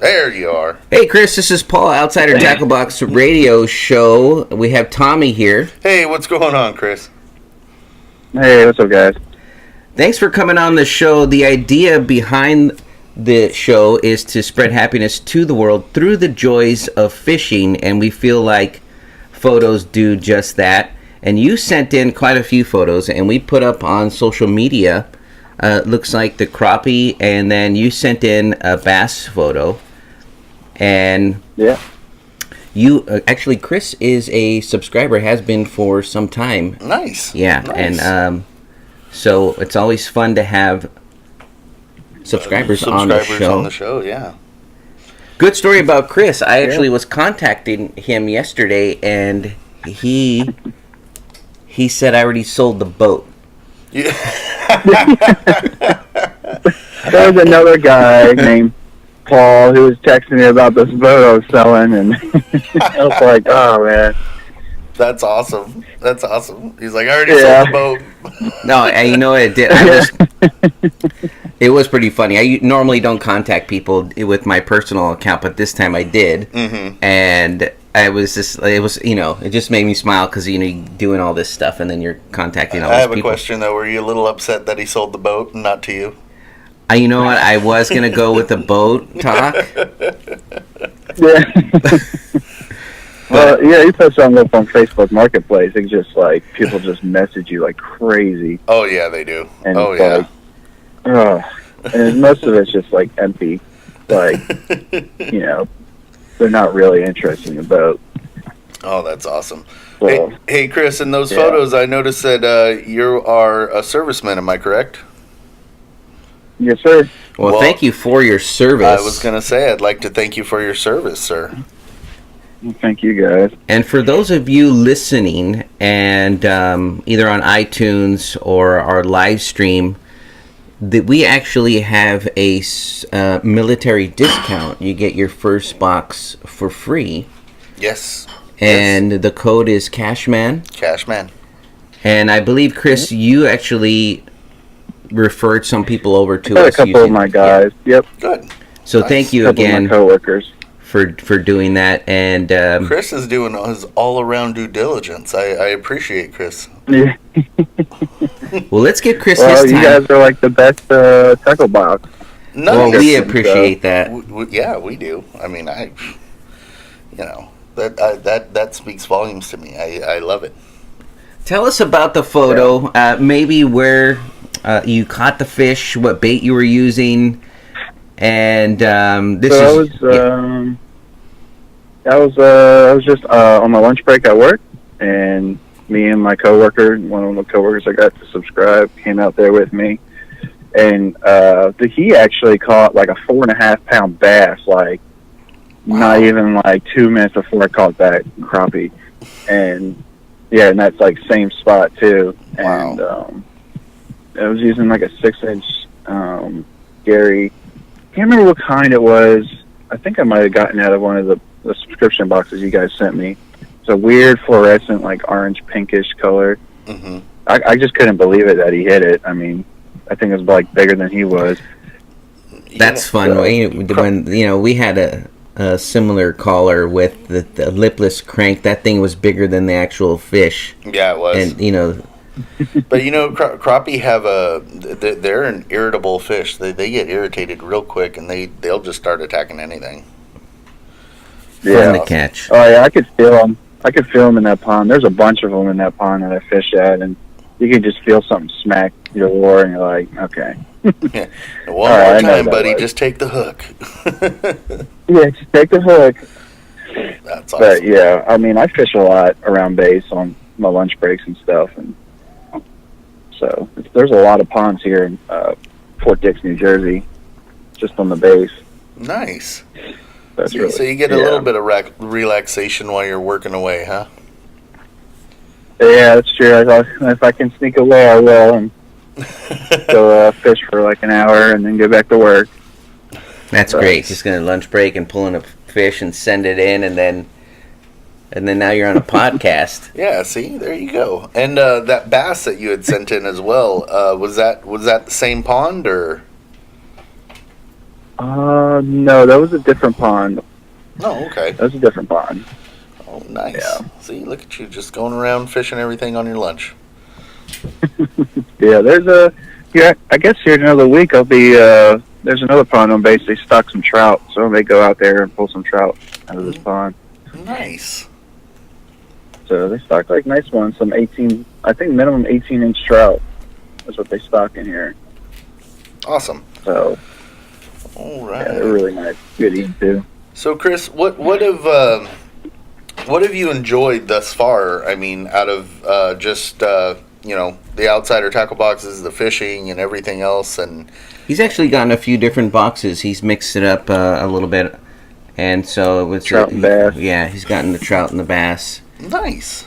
There you are. Hey, Chris, this is Paul, Outsider Tackle Box Radio Show. We have Tommy here. Hey, what's going on, Chris? Hey, what's up, guys? Thanks for coming on the show. The idea behind the show is to spread happiness to the world through the joys of fishing, and we feel like photos do just that. And you sent in quite a few photos, and we put up on social media. Looks like the crappie, and then you sent in a bass photo. And yeah, you actually, Chris is a subscriber, has been for some time. Nice. Yeah, nice. And so it's always fun to have subscribers on the show. On the show, yeah. Good story about Chris. I actually was contacting him yesterday, and he said I already sold the boat. Yeah. There was another guy named Paul who was texting me about this boat I was selling, and I was like, oh, man. That's awesome. That's awesome. He's like, I already sold the boat. No, and you know what it did? It was pretty funny. I normally don't contact people with my personal account, but this time I did. Mm-hmm. And it just made me smile because, you're doing all this stuff and then you're contacting all these people. I have a question, though. Were you a little upset that he sold the boat and not to you? You know what? I was going to go with the boat talk. Yeah. Well, yeah, you put something up on Facebook Marketplace. It's just like people just message you like crazy. Oh, yeah, they do. And yeah. And most of it's just like empty. Like, they're not really interested in the boat. Oh, that's awesome. So, hey, Chris, in those photos, I noticed that you are a serviceman. Am I correct? Yes, sir. Well, thank you for your service. I was going to say, I'd like to thank you for your service, sir. Well, thank you, guys. And for those of you listening, and either on iTunes or our live stream, that we actually have a military discount. You get your first box for free. Yes. And the code is Cashman. Cashman. And I believe, Chris, you actually referred some people over to us. A couple of my guys. Yep. Good. So thank you again, of my coworkers, for doing that. And Chris is doing his all-around due diligence. I appreciate Chris. Yeah. Well, let's give Chris his time. You guys are like the best tackle box. Nice. Well, we appreciate that. Yeah, we do. I mean, that speaks volumes to me. I love it. Tell us about the photo. Maybe where you caught the fish, what bait you were using, and I was just on my lunch break at work, and me and my coworker, one of the coworkers I got to subscribe, came out there with me, and he actually caught like a 4.5 pound bass, like not even like 2 minutes before I caught that crappie, and that's like same spot too, and I was using like a 6-inch Gary. Can't remember what kind it was. I think I might have gotten out of one of the subscription boxes you guys sent me. It's a weird fluorescent, like orange pinkish color. Mm-hmm. I just couldn't believe it that he hit it. I mean, I think it was like bigger than he was. That's fun. When we had a similar collar with the lipless crank. That thing was bigger than the actual fish. Yeah, it was. And But crappie they're an irritable fish. They get irritated real quick, and they'll just start attacking anything. Fun to catch. Oh yeah, I could feel them. I could feel them in that pond. There's a bunch of them in that pond that I fish at, and you can just feel something smack your oar, and you're like, okay. Yeah. One more time, buddy. Just take the hook. Yeah, just take the hook. That's awesome. But yeah, I mean, I fish a lot around base on my lunch breaks and stuff, and so there's a lot of ponds here in Fort Dix, New Jersey, just on the base. Nice. So you get a little bit of relaxation while you're working away, huh? Yeah, that's true. I thought if I can sneak away, I will, and go fish for like an hour and then go back to work. That's great. Just going to lunch break and pulling a fish and send it in, and then now you're on a podcast. Yeah, see, there you go. And that bass that you had sent in as well, was that the same pond or? No, that was a different pond. Oh, okay. That was a different pond. Oh, nice. Yeah. See, look at you just going around fishing everything on your lunch. Yeah, I guess here in another week I'll be, there's another pond on base. They stock some trout, so I may go out there and pull some trout out of this pond. Nice. So they stock like nice ones, some 18, I think minimum 18-inch trout is what they stock in here. Awesome. So, All right. yeah, they're really nice. Good eating too. So, Chris, what have you enjoyed thus far? I mean, out of just the outsider tackle boxes, the fishing, and everything else, and He's actually gotten a few different boxes. He's mixed it up a little bit, and so it was Trout and bass. Yeah, he's gotten the trout and the bass. nice.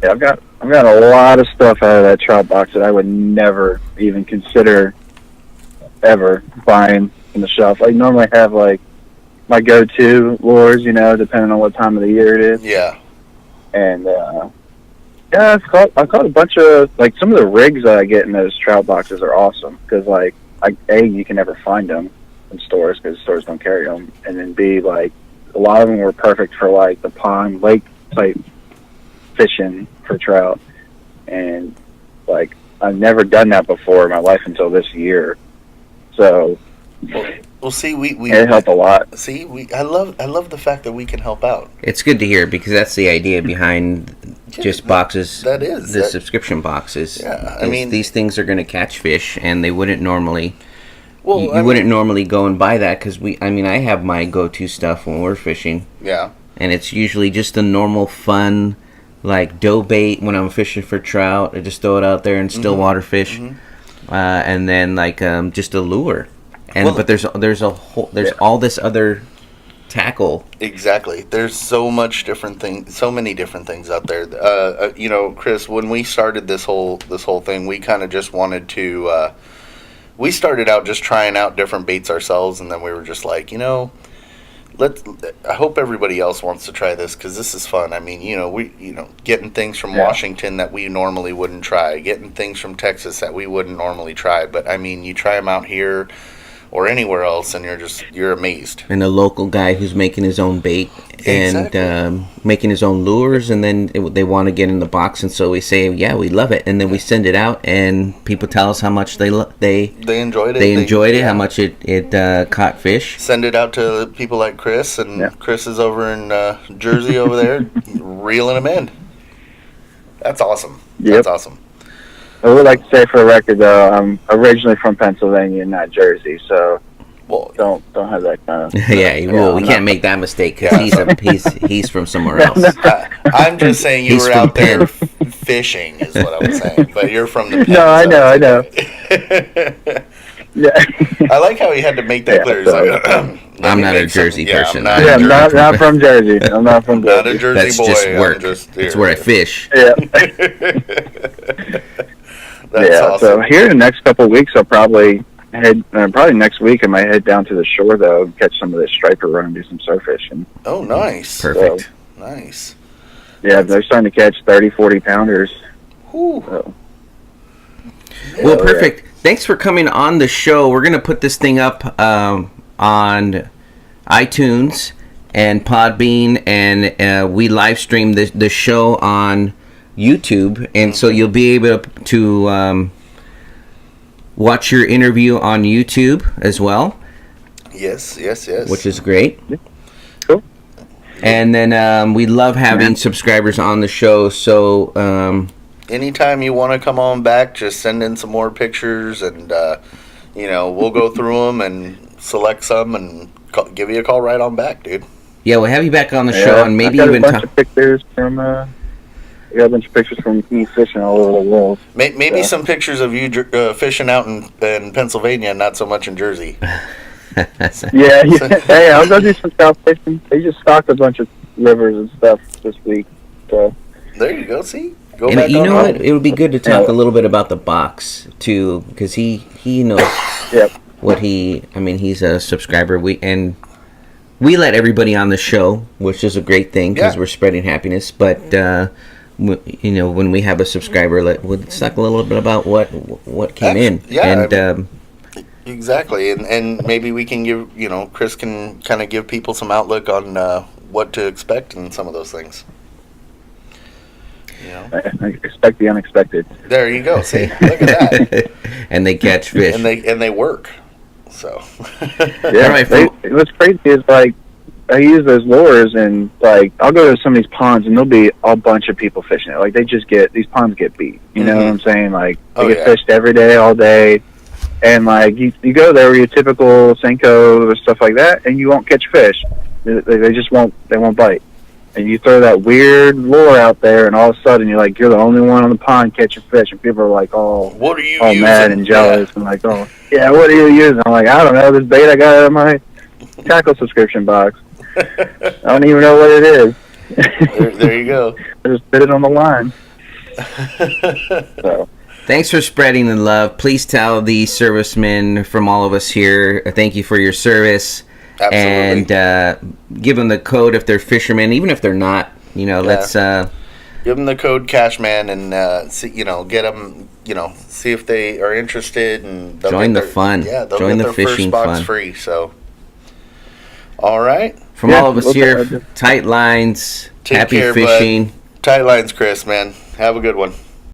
Yeah, I've got a lot of stuff out of that trout box that I would never even consider ever buying from the shelf. I normally have like my go-to lures, depending on what time of the year it is. Yeah. And yeah, I've caught a bunch of like some of the rigs that I get in those trout boxes are awesome because like you can never find them in stores because stores don't carry them, and then B, like a lot of them were perfect for like the pond lake type fishing for trout, and like I've never done that before in my life until this year, so Well, see, we it helped a lot. See, I love the fact that we can help out. It's good to hear because that's the idea behind just boxes. That is the subscription boxes. Yeah, I mean, these things are going to catch fish, and they wouldn't normally. Well, you wouldn't normally go and buy that because I have my go-to stuff when we're fishing. Yeah. And it's usually just the normal fun, like dough bait when I'm fishing for trout. I just throw it out there and still water fish, and then like just a lure. And but there's all this other tackle. Exactly. There's so many different things out there. Chris, when we started this whole thing, we kind of just wanted to. We started out just trying out different baits ourselves, and then we were just like, I hope everybody else wants to try this because this is fun. I mean, getting things from Washington that we normally wouldn't try, getting things from Texas that we wouldn't normally try. But I mean, you try them out here or anywhere else, and you're amazed. And a local guy who's making his own bait and making his own lures, and then they want to get in the box, and so we say, yeah, we love it, and then we send it out, and people tell us how much they enjoyed it. They enjoyed it, how much it caught fish. Send it out to people like Chris, and Chris is over in Jersey over there reeling them in. That's awesome. Yep. That's awesome. I would like to say for the record, though, I'm originally from Pennsylvania, not Jersey, so don't have that kind of. We can't make that mistake because he's from somewhere else. I'm just saying you were out there fishing, is what I was saying. But you're from the. No, I know. Yeah. I like how he had to make that clear. He's like, I'm not a Jersey person. I'm not from Jersey. I'm not from Jersey. Not a Jersey That's boy. just work. That's where I fish. Yeah. That's awesome. So here in the next couple of weeks, I'll probably probably next week I might head down to the shore though, and catch some of this striper run and do some surf fishing. Oh, nice. Perfect. So, nice. Yeah, they're starting to catch 30, 40 pounders. So. Well, perfect. Thanks for coming on the show. We're going to put this thing up on iTunes and Podbean, and we live stream the show on YouTube, and so you'll be able to watch your interview on YouTube as well. Yes. Which is great. Yeah. Cool. And then we love having subscribers on the show, so anytime you want to come on back, just send in some more pictures, and we'll go through them and select some and give you a call right on back, dude. Yeah, we'll have you back on the show, and maybe I've got even a bunch of pictures from. I got a bunch of pictures from me fishing all over the world. Maybe some pictures of you fishing out in Pennsylvania, not so much in Jersey. Yeah. Hey, I'll go do some trout fishing. They just stocked a bunch of rivers and stuff this week. So there you go. See, go and back. You know what? It would be good to talk a little bit about the box too, because he knows what he. I mean, he's a subscriber. We let everybody on the show, which is a great thing because we're spreading happiness. But when we have a subscriber, let's talk a little bit about what came in. Yeah, and Exactly, and maybe we can give, Chris can kind of give people some outlook on what to expect in some of those things. I expect the unexpected. There you go. See, look at that. And they catch fish. And they work. So. Yeah. What's crazy is like I use those lures and like I'll go to some of these ponds and there'll be a bunch of people fishing it. Like these ponds get beat. You know what I'm saying? Like they get fished every day, all day. And like you go there with your typical Senko or stuff like that, and you won't catch fish. They just won't. They won't bite. And you throw that weird lure out there, and all of a sudden you're the only one on the pond catching fish, and people are like all mad and jealous, and like, oh yeah, what are you using? I'm like, I don't know, this bait I got out of my tackle subscription box. I don't even know what it is. There you go. I just put it on the line. So. Thanks for spreading the love. Please tell the servicemen from all of us here, thank you for your service. Absolutely. And give them the code if they're fishermen, even if they're not. Let's give them the code Cashman and see, get them. See if they are interested and join the fun. Yeah, they'll join get the their fishing first box fun. free. So, all right. From all of us here, tight lines. Take happy care, fishing. Bud. Tight lines, Chris. Man, have a good one.